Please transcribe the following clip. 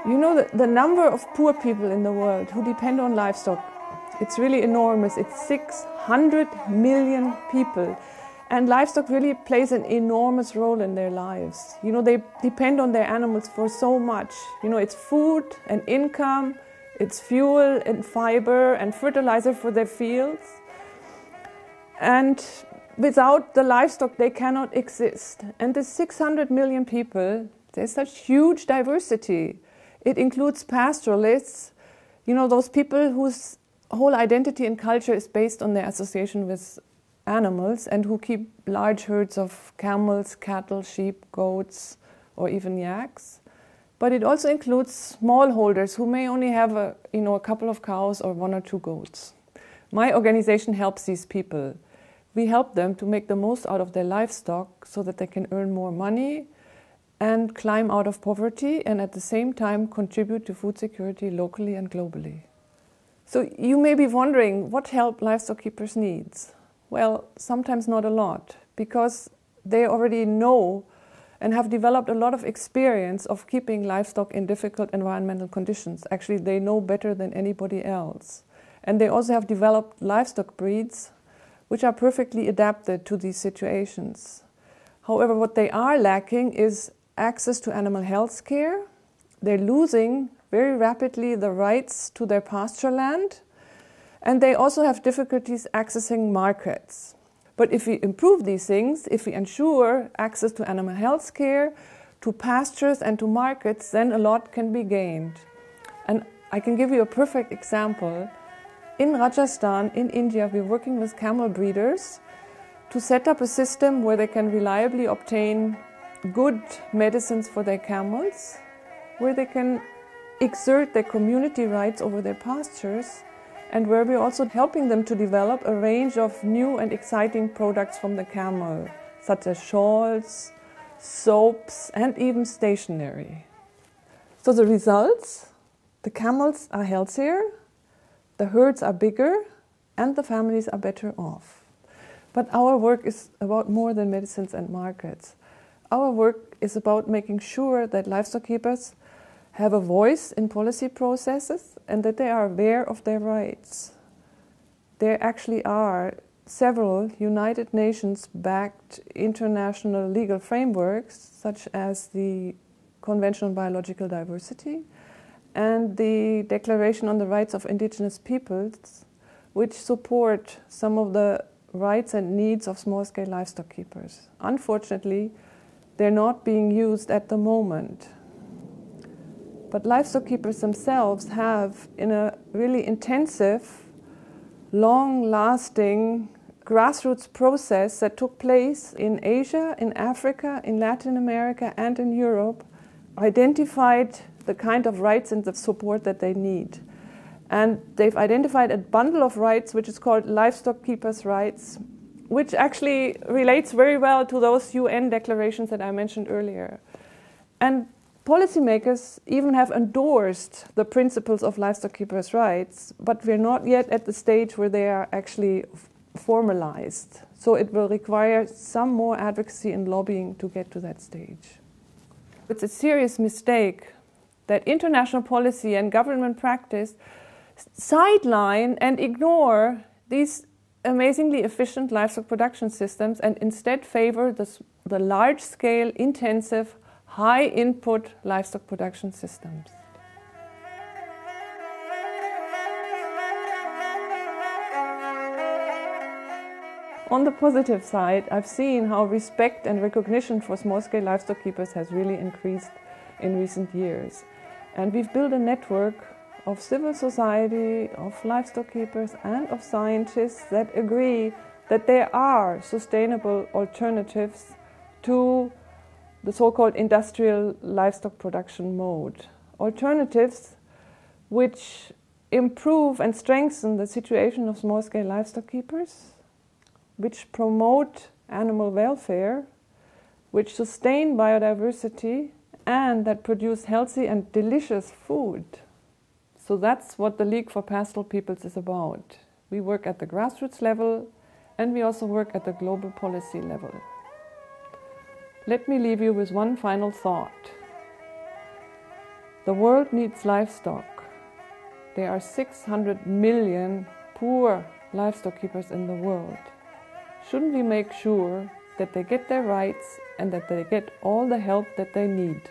You know, the number of poor people in the world who depend on livestock, it's really enormous. It's 600 million people. And livestock really plays an enormous role in their lives. You know, they depend on their animals for so much. You know, it's food and income, it's fuel and fiber and fertilizer for their fields. And without the livestock, they cannot exist. And the 600 million people, there's such huge diversity. It includes pastoralists, you know, those people whose whole identity and culture is based on their association with animals and who keep large herds of camels, cattle, sheep, goats, or even yaks. But it also includes smallholders who may only have a couple of cows or 1 or 2 goats. My organization helps these people. We help them to make the most out of their livestock so that they can earn more money and climb out of poverty and at the same time contribute to food security locally and globally. So you may be wondering what help livestock keepers need. Well, sometimes not a lot, because they already know and have developed a lot of experience of keeping livestock in difficult environmental conditions. Actually, they know better than anybody else. And they also have developed livestock breeds which are perfectly adapted to these situations. However, what they are lacking is access to animal health care. They're losing very rapidly the rights to their pasture land, and they also have difficulties accessing markets. But if we improve these things, if we ensure access to animal health care, to pastures and to markets, then a lot can be gained. And I can give you a perfect example. In Rajasthan, in India, we're working with camel breeders to set up a system where they can reliably obtain good medicines for their camels, where they can exert their community rights over their pastures, and where we're also helping them to develop a range of new and exciting products from the camel, such as shawls, soaps, and even stationery. So the results? The camels are healthier, the herds are bigger, and the families are better off. But our work is about more than medicines and markets. Our work is about making sure that livestock keepers have a voice in policy processes and that they are aware of their rights. There actually are several United Nations-backed international legal frameworks, such as the Convention on Biological Diversity and the Declaration on the Rights of Indigenous Peoples, which support some of the rights and needs of small-scale livestock keepers. Unfortunately, they're not being used at the moment. But livestock keepers themselves have, in a really intensive, long-lasting grassroots process that took place in Asia, in Africa, in Latin America, and in Europe, identified the kind of rights and the support that they need. And they've identified a bundle of rights which is called livestock keepers' rights, which actually relates very well to those UN declarations that I mentioned earlier. And policymakers even have endorsed the principles of livestock keepers' rights, but we're not yet at the stage where they are actually formalized. So it will require some more advocacy and lobbying to get to that stage. It's a serious mistake that international policy and government practice sideline and ignore these amazingly efficient livestock production systems and instead favor the large-scale, intensive, high-input livestock production systems. On the positive side, I've seen how respect and recognition for small-scale livestock keepers has really increased in recent years. And we've built a network of civil society, of livestock keepers, and of scientists that agree that there are sustainable alternatives to the so-called industrial livestock production mode. Alternatives which improve and strengthen the situation of small-scale livestock keepers, which promote animal welfare, which sustain biodiversity, and that produce healthy and delicious food. So that's what the League for Pastoral Peoples is about. We work at the grassroots level, and we also work at the global policy level. Let me leave you with one final thought. The world needs livestock. There are 600 million poor livestock keepers in the world. Shouldn't we make sure that they get their rights and that they get all the help that they need?